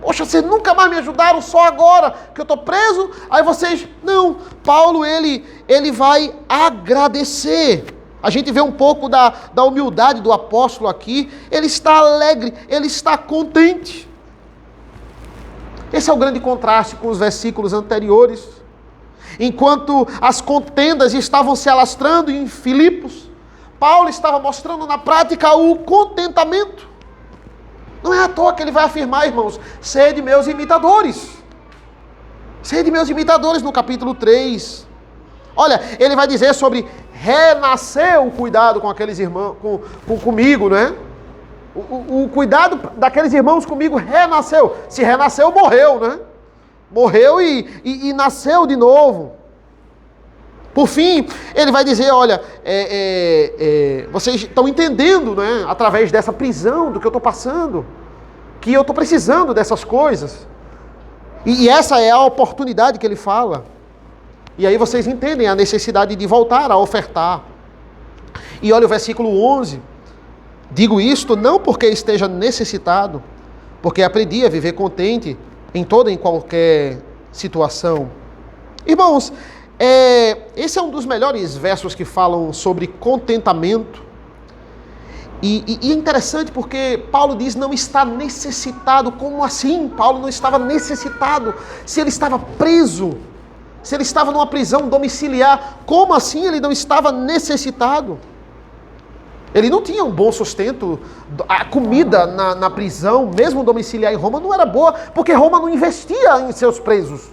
Poxa, vocês nunca mais me ajudaram, só agora que eu estou preso, aí vocês... Não, Paulo, ele vai agradecer. A gente vê um pouco da humildade do apóstolo aqui. Ele está alegre, ele está contente. Esse é o grande contraste com os versículos anteriores. Enquanto as contendas estavam se alastrando em Filipos, Paulo estava mostrando na prática o contentamento. Não é à toa que ele vai afirmar, irmãos, sede meus imitadores. Sede meus imitadores no capítulo 3. Olha, ele vai dizer sobre renascer o cuidado com aqueles irmãos, comigo, né? O cuidado daqueles irmãos comigo renasceu. Se renasceu, morreu, né? Morreu e nasceu de novo. Por fim, ele vai dizer, olha, vocês estão entendendo, né? Através dessa prisão, do que eu estou passando, que eu estou precisando dessas coisas. E essa é a oportunidade que ele fala. E aí vocês entendem a necessidade de voltar a ofertar. E olha o versículo 11. Digo isto não porque esteja necessitado, porque aprendi a viver contente em toda e em qualquer situação. Irmãos, esse é um dos melhores versos que falam sobre contentamento. E é interessante porque Paulo diz não está necessitado. Como assim? Paulo não estava necessitado. Se ele estava preso, se ele estava numa prisão domiciliar, como assim ele não estava necessitado? Ele não tinha um bom sustento. A comida na prisão, mesmo domiciliar em Roma, não era boa, porque Roma não investia em seus presos.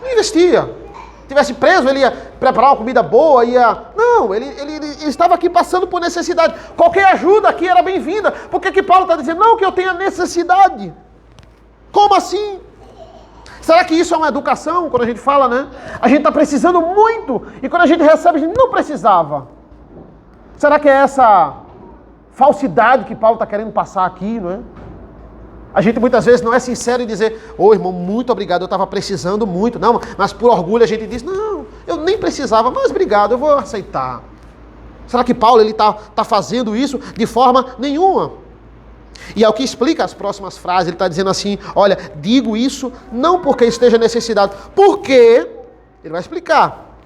Não investia. Se tivesse preso, ele ia preparar uma comida boa, Não, ele estava aqui passando por necessidade. Qualquer ajuda aqui era bem-vinda. Por que Paulo está dizendo, não, que eu tenha necessidade? Como assim? Será que isso é uma educação, quando a gente fala, né? A gente está precisando muito, e quando a gente recebe, a gente não precisava. Será que é essa falsidade que Paulo está querendo passar aqui, não é? A gente muitas vezes não é sincero em dizer, irmão, muito obrigado, eu estava precisando muito. Não, mas por orgulho a gente diz, não, eu nem precisava, mas obrigado, eu vou aceitar. Será que Paulo está fazendo isso de forma nenhuma? E é o que explica as próximas frases. Ele está dizendo assim, olha, digo isso não porque esteja necessitado, porque, ele vai explicar,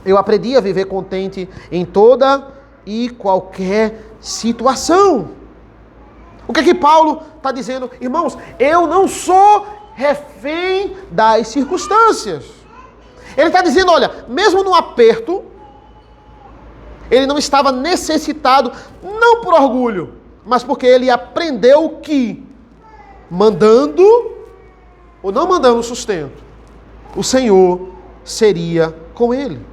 eu aprendi a viver contente em toda e qualquer situação. O que Paulo está dizendo? Irmãos, eu não sou refém das circunstâncias. Ele está dizendo, olha, mesmo no aperto, ele não estava necessitado, não por orgulho, mas porque ele aprendeu que, mandando ou não mandando sustento, o Senhor seria com ele.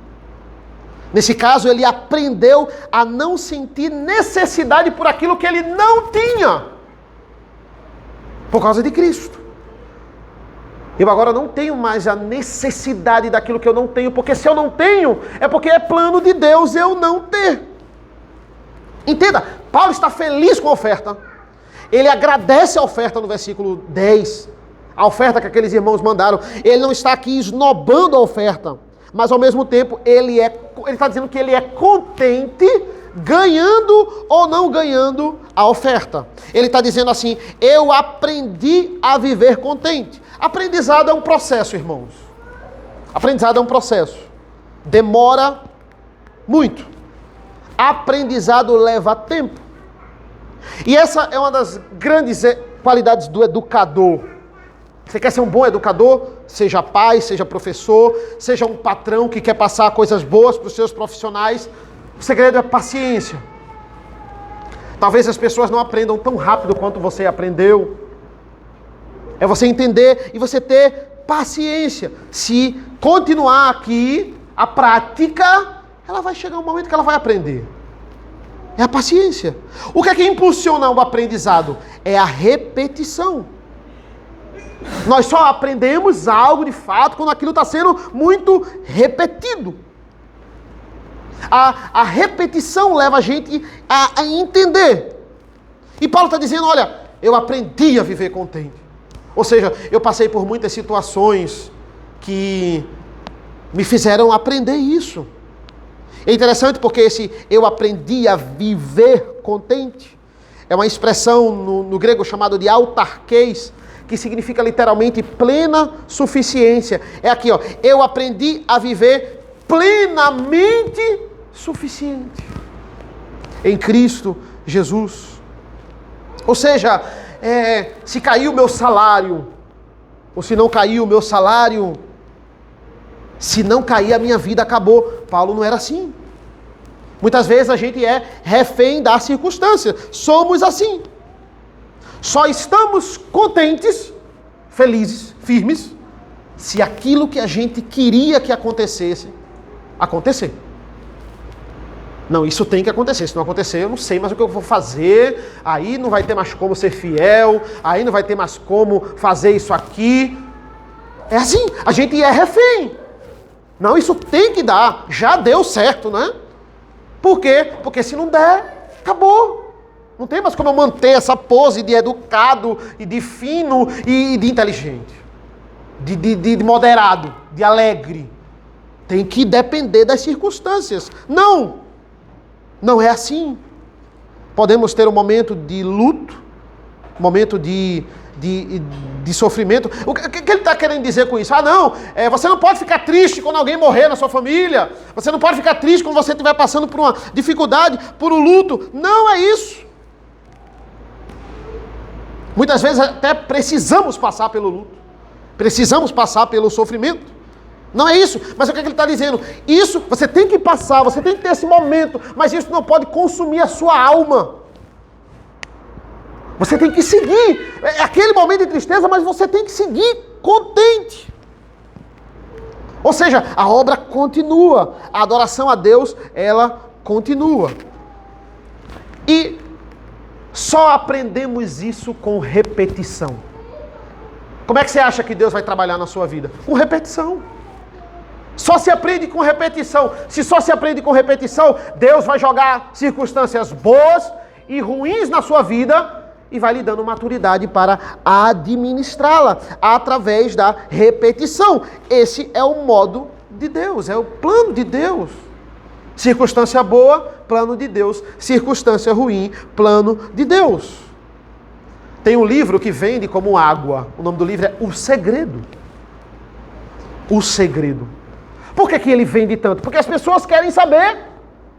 Nesse caso, ele aprendeu a não sentir necessidade por aquilo que ele não tinha, por causa de Cristo. Eu agora não tenho mais a necessidade daquilo que eu não tenho, porque se eu não tenho, é porque é plano de Deus eu não ter. Entenda, Paulo está feliz com a oferta. Ele agradece a oferta no versículo 10, a oferta que aqueles irmãos mandaram. Ele não está aqui esnobando a oferta, mas ao mesmo tempo ele está dizendo que ele é contente ganhando ou não ganhando a oferta. Ele está dizendo assim, eu aprendi a viver contente. Aprendizado é um processo, irmãos. Aprendizado é um processo. Demora muito. Aprendizado leva tempo. E essa é uma das grandes qualidades do educador. Você quer ser um bom educador? Seja pai, seja professor, seja um patrão que quer passar coisas boas para os seus profissionais. O segredo é paciência. Talvez as pessoas não aprendam tão rápido quanto você aprendeu. É você entender e você ter paciência. Se continuar aqui, a prática, ela vai chegar um momento que ela vai aprender. É a paciência. O que é que impulsiona o aprendizado? É a repetição. Nós só aprendemos algo de fato quando aquilo está sendo muito repetido. A repetição leva a gente a entender. E Paulo está dizendo, olha, eu aprendi a viver contente. Ou seja, eu passei por muitas situações que me fizeram aprender isso. É interessante porque esse eu aprendi a viver contente é uma expressão no grego chamado de autarqueis, que significa literalmente plena suficiência. É aqui, ó, eu aprendi a viver plenamente suficiente em Cristo Jesus. Ou seja, se caiu o meu salário, ou se não caiu o meu salário, se não cair a minha vida, acabou. Paulo não era assim. Muitas vezes a gente é refém das circunstâncias. Somos assim. Só estamos contentes, felizes, firmes, se aquilo que a gente queria que acontecesse, acontecer. Não, isso tem que acontecer. Se não acontecer, eu não sei mais o que eu vou fazer. Aí não vai ter mais como ser fiel. Aí não vai ter mais como fazer isso aqui. É assim, a gente é refém. Não, isso tem que dar. Já deu certo, né? Por quê? Porque se não der, acabou. Não tem mais como eu manter essa pose de educado e de fino e de inteligente. De moderado, de alegre. Tem que depender das circunstâncias. Não! Não é assim. Podemos ter um momento de luto, um momento de sofrimento. O que ele está querendo dizer com isso? Você não pode ficar triste quando alguém morrer na sua família. Você não pode ficar triste quando você estiver passando por uma dificuldade, por um luto. Não é isso. Muitas vezes até precisamos passar pelo luto. Precisamos passar pelo sofrimento. Não é isso, mas o que ele está dizendo? Isso você tem que passar, você tem que ter esse momento, mas isso não pode consumir a sua alma. Você tem que seguir. É aquele momento de tristeza, mas você tem que seguir contente. Ou seja, a obra continua. A adoração a Deus, ela continua. E só aprendemos isso com repetição. Como é que você acha que Deus vai trabalhar na sua vida? Com repetição. Só se aprende com repetição. Se só se aprende com repetição, Deus vai jogar circunstâncias boas e ruins na sua vida e vai lhe dando maturidade para administrá-la através da repetição. Esse é o modo de Deus, é o plano de Deus. Circunstância boa, plano de Deus. Circunstância ruim, plano de Deus. Tem um livro que vende como água. O nome do livro é O Segredo. O Segredo. Por que ele vende tanto? Porque as pessoas querem saber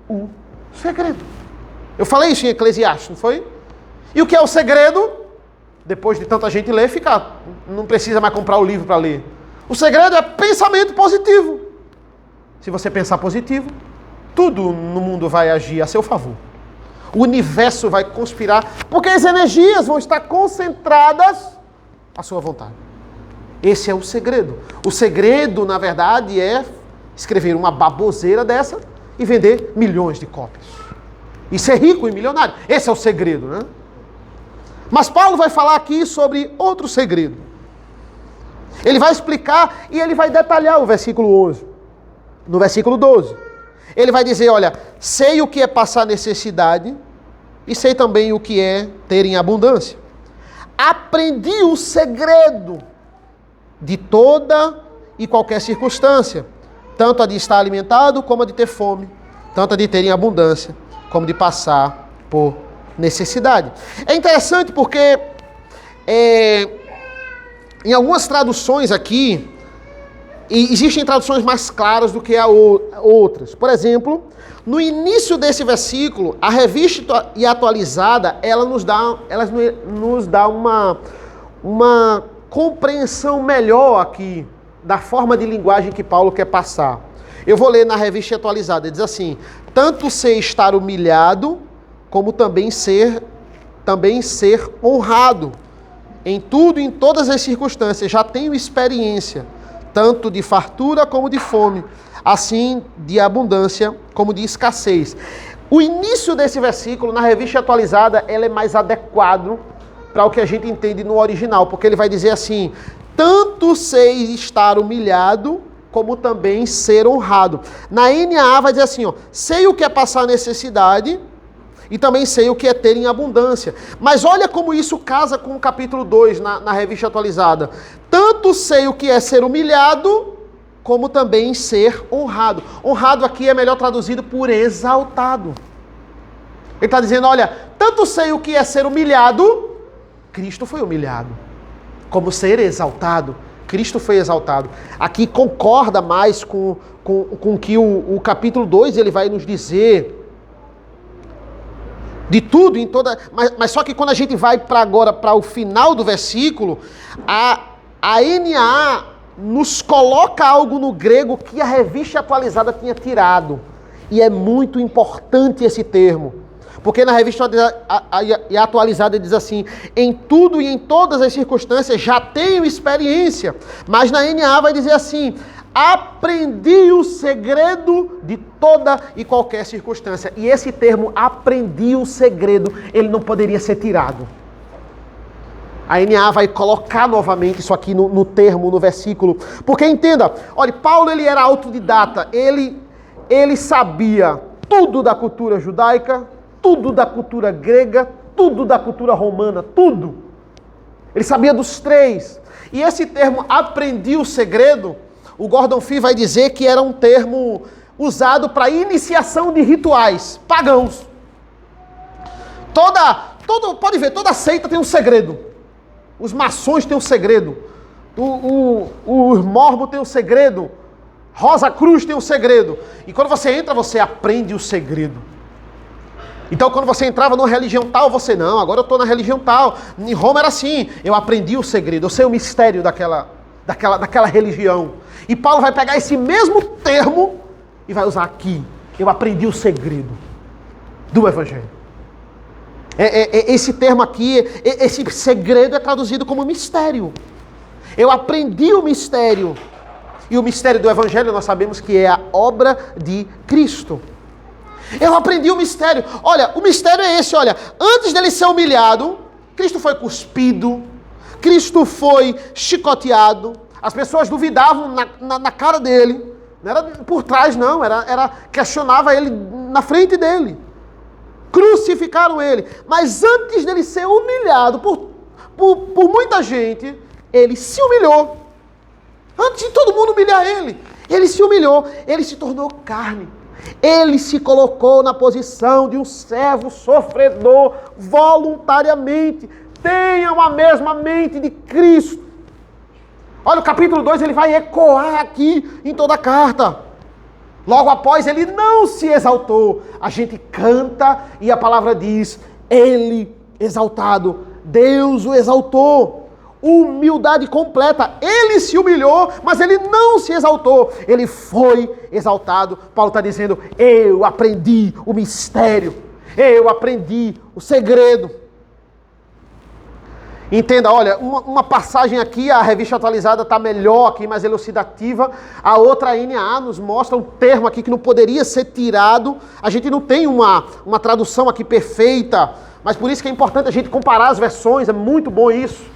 o segredo. Eu falei isso em Eclesiastes, não foi? E o que é o segredo? Depois de tanta gente ler, não precisa mais comprar o livro para ler. O segredo é pensamento positivo. Se você pensar positivo, tudo no mundo vai agir a seu favor. O universo vai conspirar, porque as energias vão estar concentradas à sua vontade. Esse é o segredo. O segredo, na verdade, é escrever uma baboseira dessa e vender milhões de cópias. E ser rico e milionário. Esse é o segredo, né? Mas Paulo vai falar aqui sobre outro segredo. Ele vai explicar e ele vai detalhar o versículo 11. No versículo 12. Ele vai dizer, olha, sei o que é passar necessidade e sei também o que é ter em abundância. Aprendi o segredo de toda e qualquer circunstância, tanto a de estar alimentado como a de ter fome, tanto a de ter em abundância como de passar por necessidade. É interessante porque em algumas traduções aqui, existem traduções mais claras do que outras. Por exemplo, no início desse versículo, a Revista e Atualizada, ela nos dá uma compreensão melhor aqui da forma de linguagem que Paulo quer passar. Eu vou ler na Revista Atualizada, diz assim: tanto sei estar humilhado, como também ser honrado. Em tudo e em todas as circunstâncias, já tenho experiência, tanto de fartura como de fome, assim de abundância como de escassez. O início desse versículo, na Revista Atualizada, ele é mais adequado para o que a gente entende no original, porque ele vai dizer assim: tanto sei estar humilhado, como também ser honrado. Na NAA vai dizer assim, ó, sei o que é passar necessidade, e também sei o que é ter em abundância. Mas olha como isso casa com o capítulo 2 na Revista Atualizada. Tanto sei o que é ser humilhado, como também ser honrado. Honrado aqui é melhor traduzido por exaltado. Ele está dizendo, olha, tanto sei o que é ser humilhado, Cristo foi humilhado. Como ser exaltado, Cristo foi exaltado. Aqui concorda mais com que o capítulo 2 ele vai nos dizer de tudo, em toda. Mas só que quando a gente vai para o final do versículo, a NAA nos coloca algo no grego que a Revista Atualizada tinha tirado. E é muito importante esse termo. Porque na Revista Atualizada diz assim, em tudo e em todas as circunstâncias já tenho experiência. Mas na NAA vai dizer assim, aprendi o segredo de toda e qualquer circunstância. E esse termo, aprendi o segredo, ele não poderia ser tirado. A NAA vai colocar novamente isso aqui no termo, no versículo. Porque entenda, olha, Paulo ele era autodidata, ele sabia tudo da cultura judaica, tudo da cultura grega, tudo da cultura romana, tudo. Ele sabia dos três. E esse termo, aprendi o segredo, o Gordon Fee vai dizer que era um termo usado para iniciação de rituais pagãos. Pode ver, toda seita tem um segredo. Os maçons têm um segredo. Os mormons têm um segredo. Rosa Cruz tem um segredo. E quando você entra, você aprende o segredo. Então, quando você entrava numa religião tal, você, não, agora eu estou na religião tal. Em Roma era assim, eu aprendi o segredo, eu sei o mistério daquela religião. E Paulo vai pegar esse mesmo termo e vai usar aqui. Eu aprendi o segredo do Evangelho. Esse termo aqui, esse segredo é traduzido como mistério. Eu aprendi o mistério. E o mistério do Evangelho nós sabemos que é a obra de Cristo. Eu aprendi o mistério. Olha, o mistério é esse, olha. Antes dele ser humilhado, Cristo foi cuspido, Cristo foi chicoteado. As pessoas duvidavam na cara dele. Não era por trás, não. Questionava ele na frente dele. Crucificaram ele. Mas antes dele ser humilhado por muita gente, ele se humilhou. Antes de todo mundo humilhar ele se humilhou. Ele se tornou carne. Ele se colocou na posição de um servo sofredor voluntariamente. Tenham a mesma mente de Cristo. Olha, o capítulo 2 ele vai ecoar aqui em toda a carta. Logo após, ele não se exaltou. A gente canta e a palavra diz, ele exaltado, Deus o exaltou. Humildade completa. Ele se humilhou, mas ele não se exaltou. Ele foi exaltado. Paulo está dizendo, eu aprendi o mistério. Eu aprendi o segredo. Entenda, olha, uma passagem aqui, a Revista Atualizada está melhor aqui, mais elucidativa. A outra NAA nos mostra um termo aqui que não poderia ser tirado. A gente não tem uma tradução aqui perfeita, mas por isso que é importante a gente comparar as versões, é muito bom isso.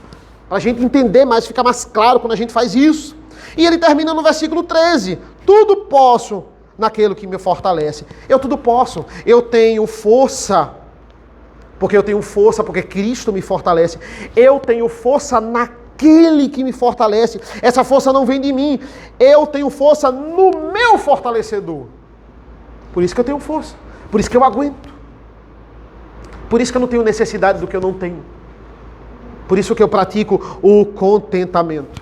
Para a gente entender mais, fica mais claro quando a gente faz isso. E ele termina no versículo 13. Tudo posso naquele que me fortalece. Eu tudo posso. Eu tenho força. Porque Cristo me fortalece. Eu tenho força naquele que me fortalece. Essa força não vem de mim. Eu tenho força no meu fortalecedor. Por isso que eu tenho força. Por isso que eu aguento. Por isso que eu não tenho necessidade do que eu não tenho. Por isso que eu pratico o contentamento.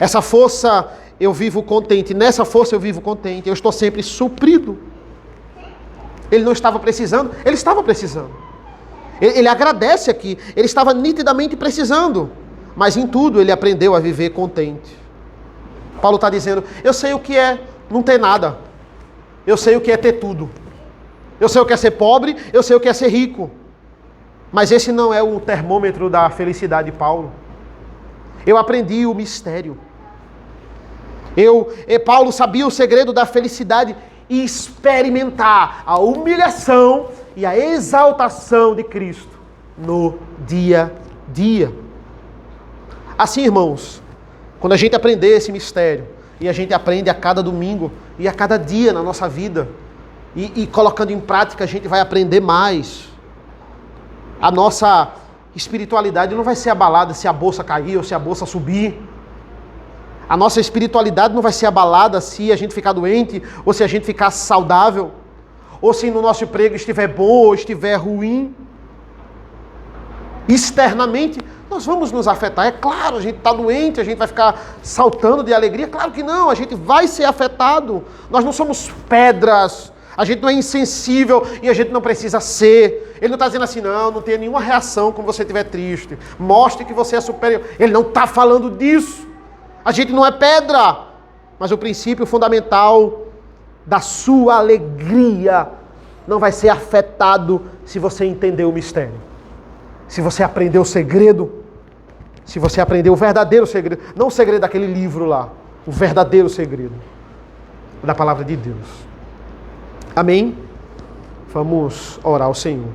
Essa força eu vivo contente. Nessa força eu vivo contente. Eu estou sempre suprido. Ele não estava precisando, ele estava precisando. Ele agradece aqui. Ele estava nitidamente precisando. Mas em tudo ele aprendeu a viver contente. Paulo está dizendo, eu sei o que é não ter nada. Eu sei o que é ter tudo. Eu sei o que é ser pobre, eu sei o que é ser rico. Mas esse não é o termômetro da felicidade de Paulo. Eu aprendi o mistério. Paulo sabia o segredo da felicidade e experimentar a humilhação e a exaltação de Cristo no dia a dia. Assim, irmãos, quando a gente aprender esse mistério, e a gente aprende a cada domingo e a cada dia na nossa vida, e colocando em prática a gente vai aprender mais. A nossa espiritualidade não vai ser abalada se a bolsa cair ou se a bolsa subir. A nossa espiritualidade não vai ser abalada se a gente ficar doente ou se a gente ficar saudável. Ou se no nosso emprego estiver bom ou estiver ruim. Externamente, nós vamos nos afetar. É claro, a gente está doente, a gente vai ficar saltando de alegria. Claro que não, a gente vai ser afetado. Nós não somos pedras. A gente não é insensível e a gente não precisa ser. Ele não está dizendo assim, não tenha nenhuma reação quando você estiver triste. Mostre que você é superior. Ele não está falando disso. A gente não é pedra. Mas o princípio fundamental da sua alegria não vai ser afetado se você entender o mistério. Se você aprender o segredo. Se você aprender o verdadeiro segredo. Não o segredo daquele livro lá. O verdadeiro segredo da palavra de Deus. Amém? Vamos orar ao Senhor.